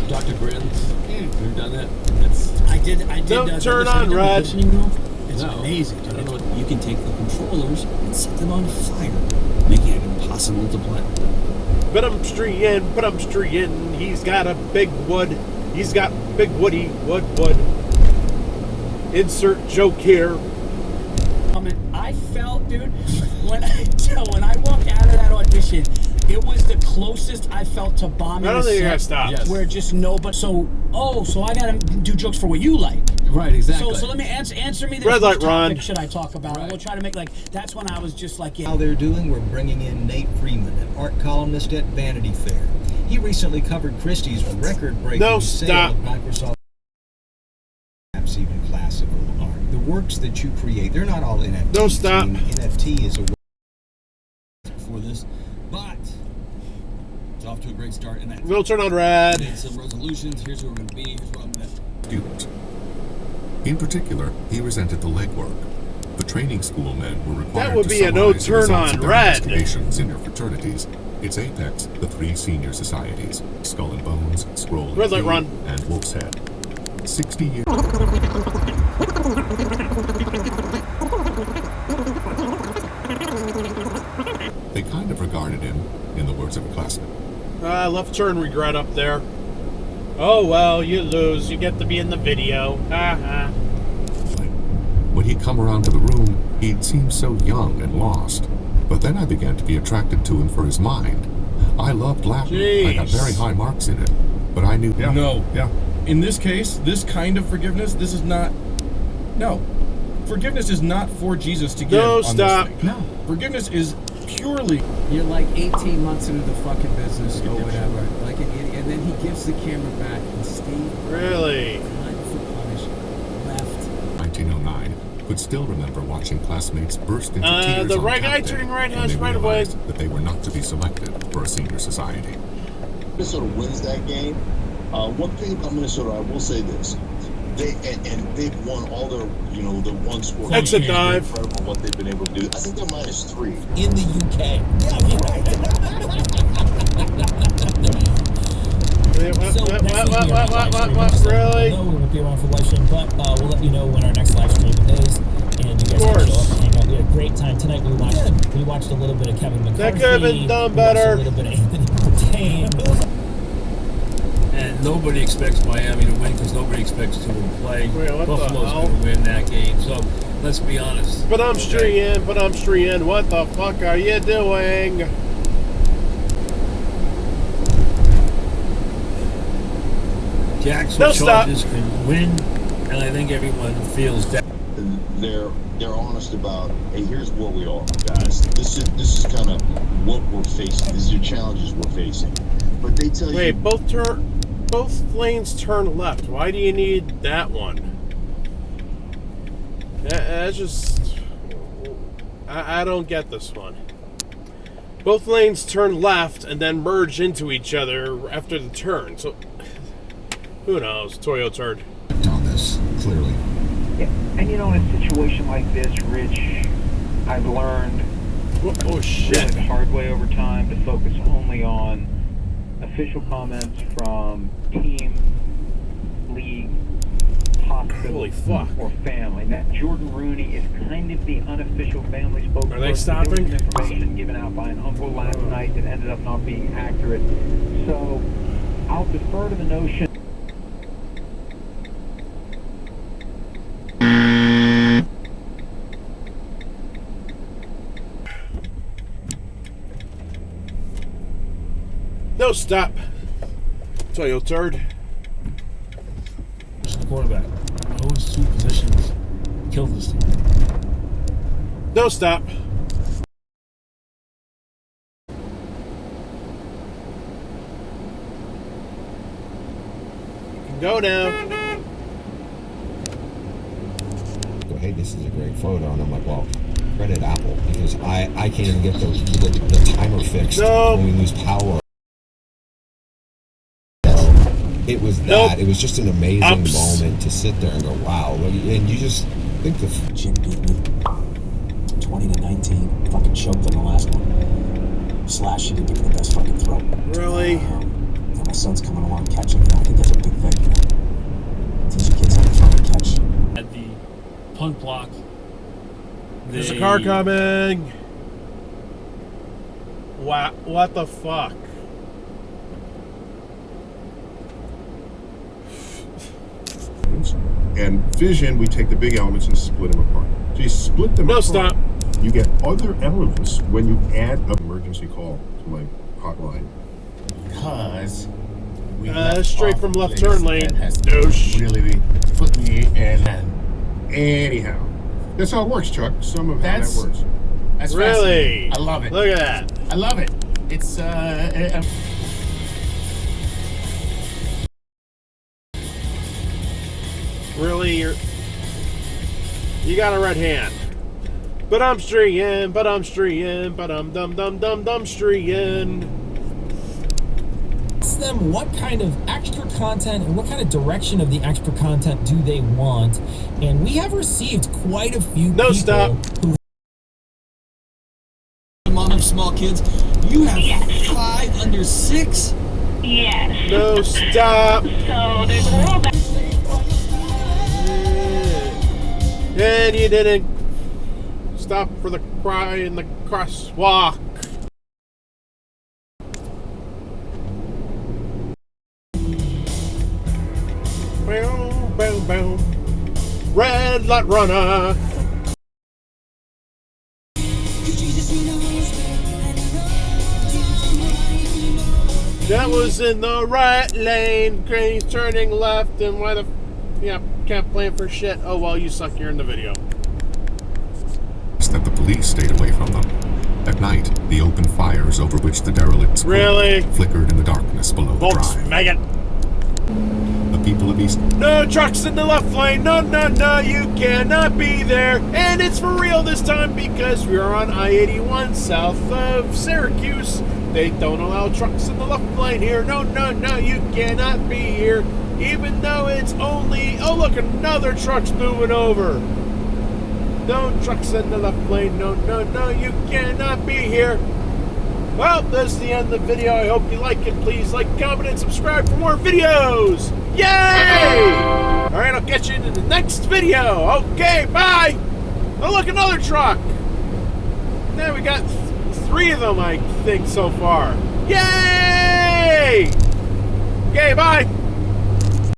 Dr. Grins. You've done that? I did. Don't turn on red. It's amazing. I don't know what, You can take the controllers and set them on fire, making it impossible to play. But I'm streeing. He's got a big wood. He's got big woody wood. Insert joke here. I felt, dude, when I walked out of that audition, it was the closest I felt to bombing. I don't think you gotta stop. Yes. Where just nobody. So I gotta do jokes for what you like. right, exactly. So let me answer me this. Red light, Which Ron. topic should I talk about? Right. We'll try to make that's when I was just like, How they're doing, we're bringing in Nate Freeman, an art columnist at Vanity Fair. He recently covered Christie's record-breaking No, sale stop. of Microsoft, perhaps even classical art. The works that you create, they're not all NFTs. No, stop. I mean, NFT is a for this, but it's off to a great start. And that We'll turn on red. made some resolutions. Here's who we're going to be. Here's what I'm going to Student. In particular, he resented the legwork. The training school men were required That would to be a no summarize the turn results on of their red. investigations in their fraternities. Its apex, the three senior societies: Skull and Bones, Scroll and Red light, Key, run. and Wolf's Head. 60 years. They kind of regarded him, in the words of a classmate. Left turn regret up there. Oh well, you lose. You get to be in the video. When he'd come around to the room, he'd seem so young and lost. But then I began to be attracted to him for his mind. I loved Latin. I got Jeez. very high marks in it. But I knew... No. In this case, this kind of forgiveness, this is not... No. Forgiveness is not for Jesus to give No, on stop. this thing. No. Forgiveness is purely... You're like 18 months into the fucking business or whatever. Like an idiot. And then he gives the camera back and Steve... Really? Time for punish. Left. 1909, could still remember watching classmates burst into tears the on right guy Cap Day turning right when has they right away. realized that they were not to be selected for a senior society. Minnesota wins that game. One thing about Minnesota, I will say this: they've won all their their one sport. Exit dive. Incredible what they've been able to do. I think they're -3 in the UK. What? Really? No, we won't be around for live stream, but we'll let you know when our next live stream is, and you guys can show up and hang out. We had a great time tonight. We watched a little bit of Kevin McCarthy. That could have been done We watched better. a little bit of Anthony Bourdain. And nobody expects Miami to win because nobody expects to play. Wait, what the Buffalo's hell? going to win that game. So let's be honest. But I'm streeing. What the fuck are you doing? Jacksonville No, stop. Chargers can win, and I think everyone feels that. They're honest about, hey, here's what we are, guys. This is kind of what we're facing. These are the challenges we're facing. But they tell Wait, you. both lanes turn left. Why do you need that one? That's just... I don't get this one. Both lanes turn left and then merge into each other after the turn. So, who knows? Toyo turd. on this, clearly. Yeah, and in a situation like this, Rich, I've learned Oh shit. really the hard way over time to focus only on official comments from team, league, hospital, Holy fuck. or family. Now, Jordan Rooney is kind of the unofficial family spokesperson. Are they stopping? There was some information given out by an uncle last night that ended up not being accurate. So I'll defer to the notion. No, stop. Toyo turd. The quarterback. Those two positions killed this team. No, stop. You can go now. Go, hey, this is a great photo, and I'm like, well, credit Apple, because I can't even get the timer fixed No. when we lose power. It was that. Nope. It was just an amazing Ups. moment to sit there and go, wow. And you just think Jim beat me 20-19. Fucking choked on the last one. Slash, she didn't give me the best fucking throw. Really? And My son's coming along catching. I think that's a big thing. Teach your kids how to throw and catch. At the punt block. There's a car coming. What the fuck? And fission, we take the big elements and split them apart. So you split them apart. Stop. You get other elements when you add an emergency call to my hotline. Because we straight from left turn lane. Douche. Really put me in. Anyhow, that's how it works, Chuck. Some of how that works. That's really. I love it. Look at that. I love it. It's Really, you got a red hand. But I'm streaking, but I'm streaking. Ask them what kind of extra content and what kind of direction of the extra content do they want, and we have received quite a few people who Mom of small kids, you have 5 under 6? Yes. No, stop. So there's a rule that... And you didn't stop for the cry in the crosswalk. Boom, boom, boom. Red light runner. That was in the right lane. He's turning left, and why the... Yeah, can't plan for shit. Oh, well, you suck. You're in the video. That the police stayed away from them. At night, the open fires over which the derelicts flickered in the darkness below the drive. Maggot. The people of East... No trucks in the left lane. No, no, no. You cannot be there. And it's for real this time because we're on I-81 south of Syracuse. They don't allow trucks in the left lane here. No, no, no. You cannot be here. Even though it's only... Oh, look, another truck's moving over. No trucks in the left lane. No, no, no. You cannot be here. Well, this is the end of the video. I hope you like it. Please like, comment, and subscribe for more videos. Yay! All right, I'll catch you in the next video. Okay, bye. Oh, look, another truck. Now we got 3 of them, I think, so far. Yay!